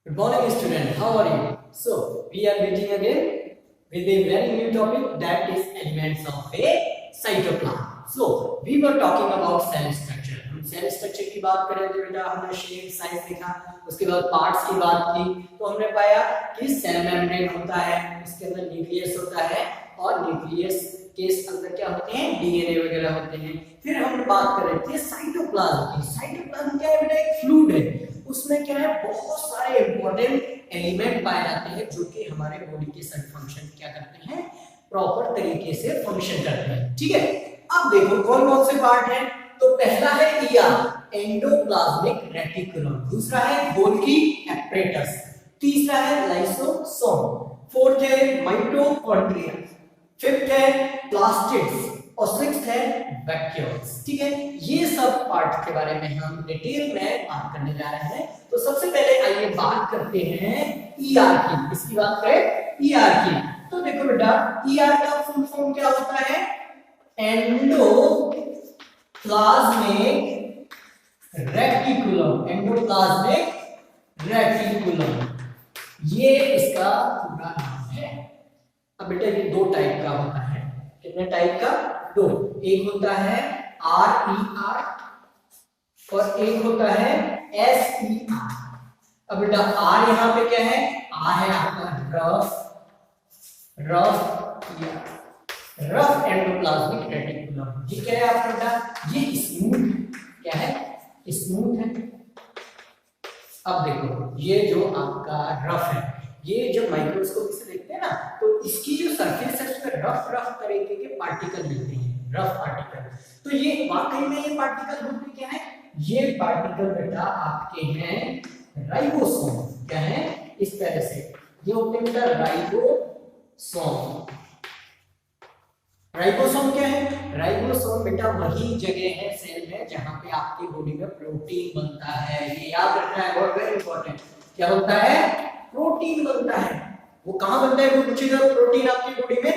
Good morning, student. How are you? So, we are meeting again with a very new topic, that is elements of a cytoplasm. So, we were talking about cell structure. हम cell structure की बात करें तो बेटा हमने shape size देखा, उसके बाद पार्ट्स की बात की, तो हमने पाया कि सेल मेम्ब्रेन होता है, उसके अंदर न्यूक्लियस होता है और न्यूक्लियस के अंदर क्या होते हैं, डीएनए वगैरह होते हैं। फिर हम बात कर रहे थे साइटोप्लाज्म की। साइटोप्लाज्म क्या है बेटा? एक फ्लूइड है, उसमें क्या है, बहुत सारे इंपॉर्टेंट एलिमेंट पाए जाते हैं जो कि हमारे बॉडी के सब फंक्शन क्या करते हैं, प्रॉपर तरीके से फंक्शन करते हैं। ठीक है, अब देखो कौन कौन से पार्ट हैं। तो पहला है ईआर, एंडोप्लाज्मिक रेटिकुलम, दूसरा है गोल्गी एपरेटस, तीसरा है लाइसोसोम, फोर्थ है माइटोकॉन्ड्रिया, फिफ्थ है प्लास्टिड्स और सिक्स्थ है वैक्यूल्स। ठीक है, ये सब पार्ट के बारे में हम डिटेल में बात करने जा रहे हैं। तो सबसे पहले आइए बात करते हैं ईआर की। इसकी बात करें ईआर की, तो देखो बेटा ईआर का फुल फॉर्म क्या होता है? एंडोप्लाज्मिक रेटिकुलम, एंडोप्लाज्मिक रेटिकुलम, ये इसका पूरा नाम है। अब बेटा ये दो टाइप का होता है। कितने टाइप का? दो। एक होता है RER और एक होता है SER। अब बेटा R यहाँ पे क्या है? R है आपका रफ एंडोप्लाज्मिक रेटिकुलम। ये क्या है आपका बेटा? ये स्मूथ क्या है? स्मूथ है। अब देखो ये जो आपका रफ है, ये जब माइक्रोस्कोप से देखते हैं ना तो इसकी जो सरफेस है उसमें रफ तरीके के पार्टिकल मिलते हैं, रफ पार्टिकल। तो ये वाकई में ये पार्टिकल होते क्या है? ये पार्टिकल बेटा आपके हैं राइबोसोम। क्या है? इस तरह से ये होते हैं बेटा राइबोसोम। राइबोसोम क्या है? राइबोसोम बेटा वही जगह है सेल में जहां पे आपकी बॉडी में प्रोटीन बनता है। ये याद रखना है, बहुत वेरी इंपॉर्टेंट। क्या होता है? प्रोटीन बनता है। वो कहां बनता है? वो पूछेगा प्रोटीन आपकी बॉडी में,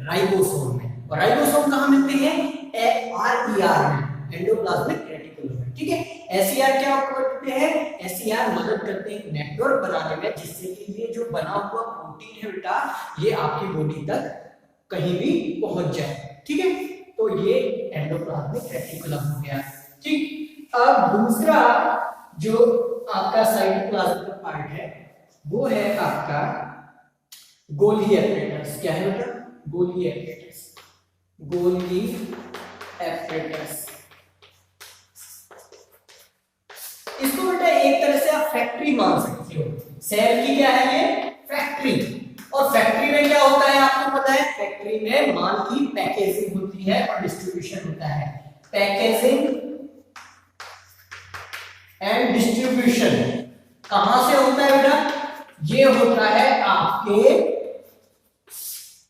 राइबोसोम में। और राइबोसोम कहां मिलते हैं? RER में, एंडोप्लाज्मिक रेटिकुलम में। ठीक है, SER क्या करते हैं? SER मदद करते हैं नेटवर्क बनाने में, जिससे कि ये जो बना हुआ प्रोटीन है बेटा ये आपकी बॉडी तक कहीं भी पहुंच जाए। ठीक है, तो ये एंडोप्लाज्मिक रेटिकुलम हो गया। ठीक, अब दूसरा जो आपका साइटोप्लाज्म का पार्ट है वो है आपका गोल्गी एपरेटस। क्या है बेटा? Golgi apparatus, Golgi apparatus. इसको बेटा एक तरह से आप फैक्ट्री मान सकते हो। सेल की क्या है ये? फैक्ट्री। और फैक्ट्री में क्या होता है आपको पता है? फैक्ट्री में माल की पैकेजिंग होती है और डिस्ट्रीब्यूशन होता है। पैकेजिंग एंड डिस्ट्रीब्यूशन कहां से होता है बेटा? ये होता है आपके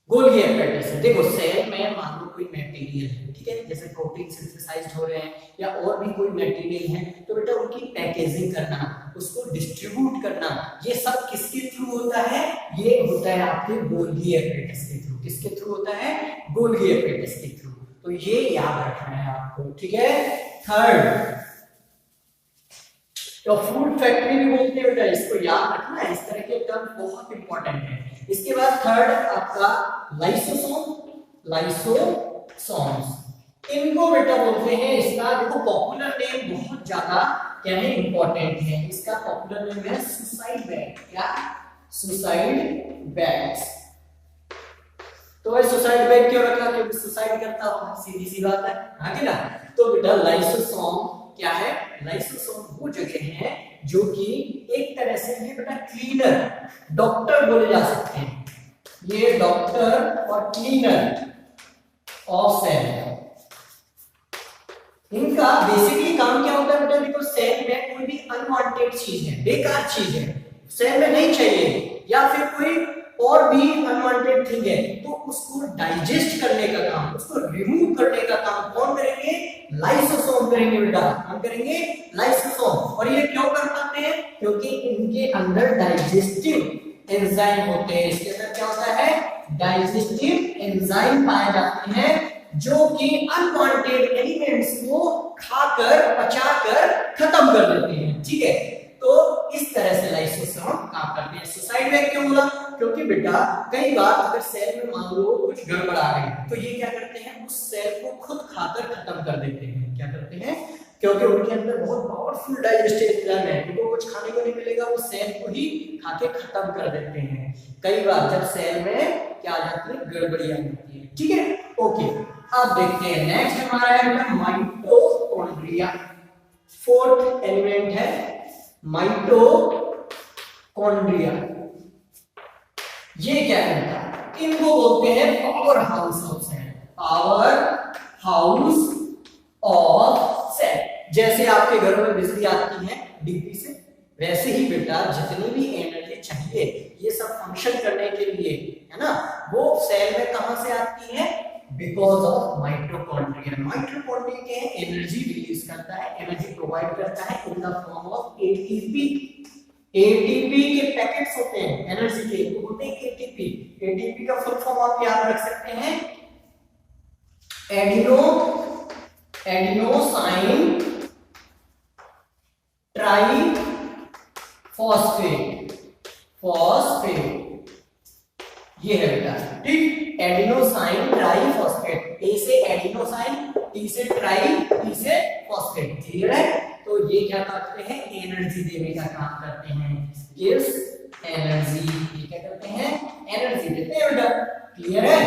गोल्गी एपरेटस से। देखो सेल में मान लो कोई मटेरियल है, ठीक है, जैसे प्रोटीन सिंथेसाइज्ड हो रहे हैं या और भी कोई मटेरियल है, तो बेटा उनकी पैकेजिंग करना, उसको डिस्ट्रीब्यूट करना, ये सब किसके थ्रू होता है? ये होता है आपके गोल्गी एपरेटस के थ्रू। किसके थ्रू होता है? गोल्गी एपरेटस के थ्रू। तो ये याद रखना है आपको। ठीक है, थर्ड तो फूड फैक्ट्री भी बोलते हैं बेटा, इसको याद रखना है। इस तरह के टर्म बहुत इंपॉर्टेंट है। इसके बाद थर्ड आपका लाइसोसोम, लाइसोसोम्स, इनको बेटा बोलते हैं। इसका देखो पॉपुलर नेम बहुत ज्यादा क्या है, इंपॉर्टेंट है। इसका पॉपुलर नेम है सुसाइड बैग। क्या? Suicide bags. तो ये सुसाइड बैग क्यों रखा? क्योंकि सुसाइड करता हो, सीधी सी बात है, हाँ कि ना? तो बेटा लाइसोसोम क्या है? लाइसोसोम वो जगह है जो कि एक तरह से ये बेटा क्लीनर, डॉक्टर बोले जा सकते हैं। ये डॉक्टर और क्लीनर ऑफ सेल। इनका बेसिकली काम क्या होता है बेटा? देखो सेल में कोई भी अनवांटेड चीज है, बेकार चीज है, सेल में नहीं चाहिए, या फिर कोई और भी अनवांटेड थिंग है, तो उसको डाइजेस्ट करने का काम, उसको रिमूव करने का काम कौन करेंगे? लाइसोसोम करेंगे बेटा। हम करेंगे लाइसोसोम। और ये क्यों कर पाते हैं? क्योंकि इनके अंदर डाइजेस्टिव एंजाइम होते हैं। इसके अंदर क्या होता है? डाइजेस्टिव एंजाइम पाए जाते हैं जो कि अनवांटेड एलिमेंट्स को खाकर, पचाकर खत्म कर देते हैं। ठीक है, तो इस तरह तरह से लाइसोसोम काम करते हैं। सुसाइड वेग क्यों बोला? क्योंकि बेटा कई बार अगर सेल में मान लो कुछ गड़बड़ आ गई तो ये क्या करते हैं, उस सेल को खुद खाकर खत्म कर देते हैं। क्या करते हैं? क्योंकि उनके अंदर बहुत पावरफुल डाइजेस्टिव एंजाइम है, उनको कुछ खाने को नहीं मिलेगा, वो सेल को ही खाके खत्म कर देते हैं। कई बार जब सेल में क्या आ जाती है, गड़बड़ी आ जाती है। ठीक है, ओके। अब देखते हैं नेक्स्ट हमारा है माइटोकॉन्ड्रिया। फोर्थ एलिमेंट है माइटोकॉन्ड्रिया। ये क्या है? इनको बोलते हैं powerhouse of cell. Powerhouse of cell. जैसे आपके घरों में बिजली आती है डीपी से, वैसे ही बेटा जितनी भी एनर्जी चाहिए ये सब फंक्शन करने के लिए, है ना, वो सेल में कहां से आती है? Because of mitochondria. माइटोकॉन्ड्रिया क्या है? एनर्जी रिलीज करता है, एनर्जी प्रोवाइड करता है in the form of ATP. ATP के पैकेट्स होते हैं एनर्जी के, वो होते हैं एटीपी। एटीपी का फुल फॉर्म आप याद रख सकते हैं, एडिनोसाइन ट्राई फॉस्फेट। ये है बेटा, ठीक। Adenosine try phosphate. ए से एडिनोसाइन, टी से ट्राई, टी से फॉस्फेट। क्लियर है? तो ये क्या करते हैं? एनर्जी देने का काम करते हैं। Gives energy. ये क्या करते हैं? एनर्जी देते हैं बेटा। क्लियर है?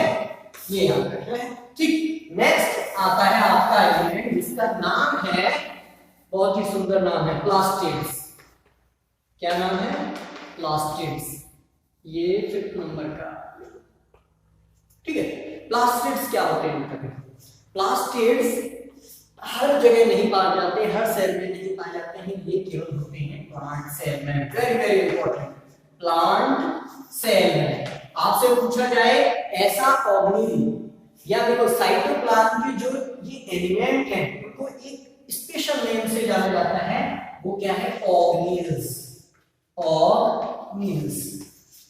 ये याद रखना है, ठीक। नेक्स्ट आता है आपका एलिमेंट जिसका नाम है, बहुत ही सुंदर नाम है, प्लास्टिड्स। क्या नाम है? प्लास्टिड्स। ये 5th नंबर का, ठीक है। प्लास्टिड्स क्या होते हैं? प्लास्टिड्स हर जगह नहीं पाए जाते, हर सेल में नहीं पाए जाते हैं, ये केवल होते हैं प्लांट सेल में। Very very important, plant cell में। आपसे पूछा जाए ऐसा ऑर्गेनिल या देखो साइटोप्लाज्म के जो ये एलिमेंट हैं उनको एक स्पेशल नेम से जाना जाता है, वो क्या है? ऑर्गेनिल्स। ऑर्गेनिल्स।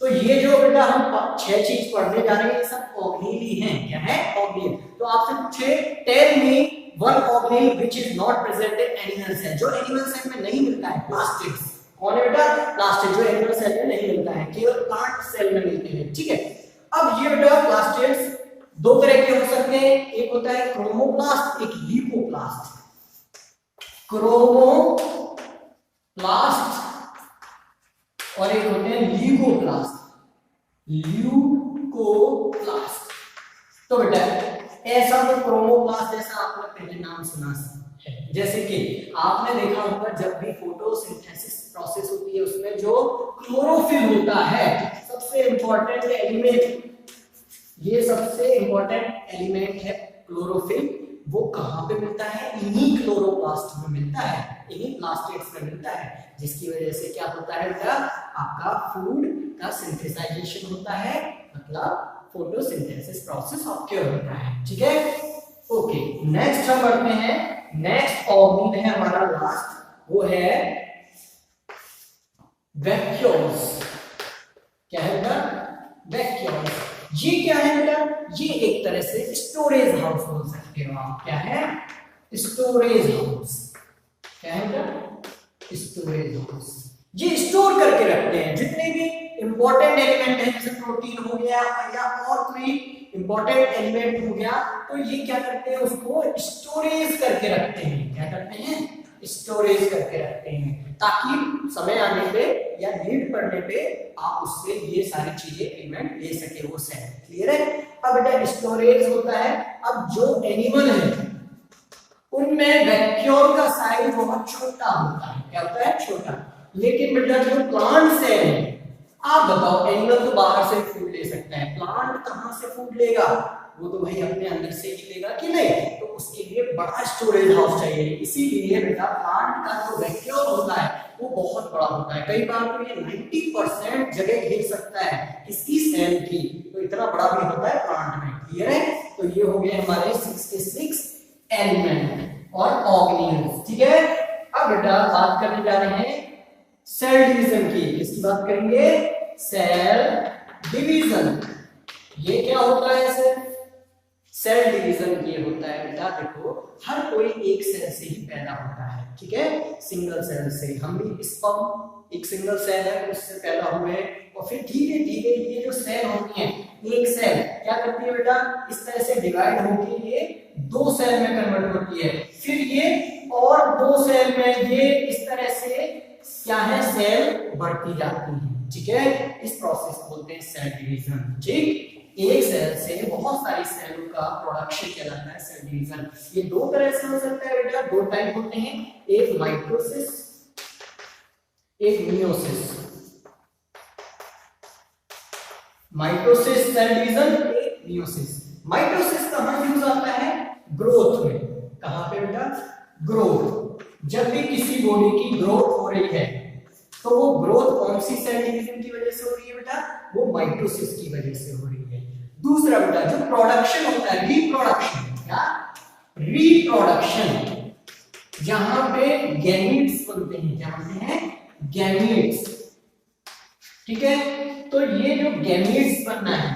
तो ये जो बेटा हम 6 चीज पढ़ने जा रहे हैं, ये सब ऑर्गेनिल ही हैं। क्या है? ऑर्गेनिल। तो आपसे पूछे tell me one organelle which is not present in animal cell. जो एनिमल सेल में नहीं मिलता है, प्लास्टिड्स। कौन है बेटा? प्लास्टिड। जो एनिमल सेल में नहीं मिलता है, केवल प्लांट सेल में मिलते हैं। ठीक है। अब ये बेटा प्लास्टिड्स दो तरह के हो सकते हैं, एक होता है क्रोमोप्लास्ट, एक ल्यूकोप्लास्ट। क्रोमोप्लास्ट और एक होते हैं ल्यूकोप्लास्ट। ल्यूकोप्लास्ट। तो बेटा ऐसा तो क्रोमोप्लास्ट जैसा आपने पहले नाम सुना है, जैसे कि आपने देखा होगा जब भी फोटोसिंथेसिस प्रोसेस होती है उसमें जो क्लोरोफिल होता है, सबसे इंपॉर्टेंट एलिमेंट, ये सबसे इंपॉर्टेंट एलिमेंट है क्लोरोफिल। वो कहां पे मिलता है? इन्हीं क्लोरोप्लास्ट में मिलता है, इन्हीं प्लास्टिड्स में मिलता है, जिसकी वजह से क्या होता है बेटा? आपका फूड का सिंथेसाइजेशन होता है, मतलब फोटोसिंथेसिस प्रोसेस ऑक्योर होता है। ठीक है, ओके। नेक्स्ट हम बढ़ते हैं, नेक्स्ट ऑर्गेनिल है हमारा लास्ट, वो है वैक्यूल्स। क्या है बेटा? वैक्यूल्स। ये क्या है बेटा? ये एक तरह से स्टोरेज हाउस बोल सकते हो आप। क्या है? Storage house. क्या है बेटा? Storage house. ये स्टोर करके रखते हैं जितने भी इंपॉर्टेंट एलिमेंट है, जैसे प्रोटीन हो गया या और कोई इंपॉर्टेंट एलिमेंट हो गया, तो ये क्या करते हैं? उसको स्टोरेज करके रखते हैं। क्या करते हैं? स्टोरेज करके रखते हैं, ताकि समय आने पे या नीड पड़ने पे आप उससे ये सारी चीजें एलिमेंट ले सके, वो सेल। क्लियर है? अब बेटा स्टोरेज होता है। अब जो एनिमल है उनमें वैक्यूल का साइज बहुत छोटा होता है। क्या होता है? छोटा। लेकिन बेटा जो प्लांट सेल है, आप बताओ, एनिमल तो बाहर से फूड ले सकता है, प्लांट कहां से फूड लेगा? वो तो भाई अपने अंदर से ही लेगा कि नहीं? तो उसके लिए बड़ा स्टोरेज हाउस चाहिए। इसीलिए बेटा प्लांट का जो वैक्यूल होता है वो बहुत बड़ा होता है। कई बार तो ये 90% जगह घेर सकता है किसी सेल की, तो इतना बड़ा भी होता है प्लांट में। क्लियर है? तो ये हो गए हमारे 66 एलिमेंट और ऑर्गेनिल्स। ठीक है। अब बेटा बात करने जा रहे हैं सेल डिवीजन की। किसकी बात करेंगे? Cell division. ये क्या होता है सर? सेल डिवीजन ये होता है बेटा, देखो हर कोई एक सेल से ही पैदा जाता है, ठीक है। सिंगल सेल से हम भी स्पर्म एक सिंगल सेल है उससे पैदा हुए और फिर धीरे धीरे ये जो सेल होती है, एक सेल क्या करती है बेटा, इस तरह से डिवाइड होकर ये दो सेल में कन्वर्ट होती है, फिर ये और दो सेल में ये इस तरह से क्या है, सेल बढ़ती जाती है, ठीक है। इस प्रोसेस को बोलते हैं सेल डिवीजन, ठीक। एक सेल से बहुत सारी सेलों का प्रोडक्शन कहलाता है सेल डिवीजन। ये दो तरह से हो सकता है बेटा, दो टाइप होते हैं, एक माइटोसिस, एक मियोसिस। माइटोसिस सेल डिवीजन, एक मियोसिस। माइटोसिस कहां यूज आता है, ग्रोथ में। कहां पे बेटा, ग्रोथ। जब भी किसी बॉडी की ग्रोथ हो रही है तो वो ग्रोथ कौन सी सेल डिवीजन की वजह से हो रही है बेटा, वो माइटोसिस की वजह से हो रही है। दूसरा बेटा जो प्रोडक्शन होता है, रिप्रोडक्शन, क्या रिप्रोडक्शन, जहां पे गैमीट्स बनते हैं, क्या बनते हैं, गैमीट्स, ठीक है। तो ये जो गैमीट्स बनना है,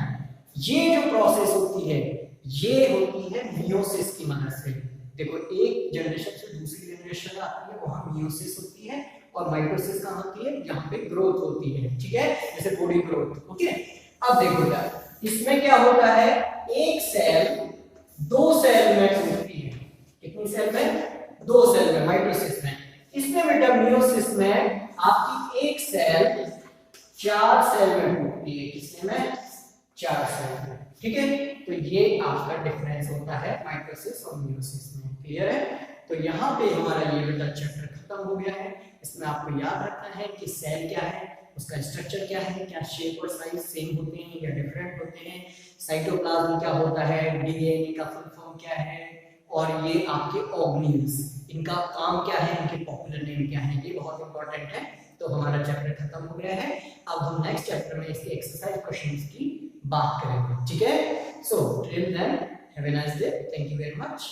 ये जो प्रोसेस होती है, ये होती है मियोसिस की मदद से। देखो एक जनरेशन से दूसरी जनरेशन आती है, वहां मियोसिस होती है, और माइटोसिस कहां होती है, यहाँ पे ग्रोथ होती है, ठीक है, जैसे बॉडी ग्रोथ, ओके। अब देखो बेटा इसमें क्या होता है, एक सेल दो सेल में टूटती है, कितनी सेल में, दो सेल में, माइटोसिस में। इसमें बेटा मियोसिस में आपकी एक सेल चार सेल में टूटती है, किसमें में, चार सेल में, ठीक है। तो ये आपका डिफरेंस होता है माइटोसिस और मियोसिस में, क्लियर है। तो यहाँ पे हमारा ये बेटा चैप्टर खत्म हो गया है। इसमें आपको याद रखना है कि सेल क्या है, उसका स्ट्रक्चर क्या है, क्या शेप और साइज सेम होते हैं या डिफरेंट होते हैं, साइटोप्लाज्म क्या होता है, डीएनए का फुल फॉर्म क्या है, और ये आपके ऑर्गेनेल्स, इनका काम क्या है, इनके पॉपुलर नेम क्या है, ये बहुत इंपॉर्टेंट है। तो हमारा चैप्टर खत्म हो गया है। अब हम नेक्स्ट चैप्टर में इसके एक्सरसाइज क्वेश्चंस की बात करेंगे, ठीक है। So till then have a nice day, thank you very much.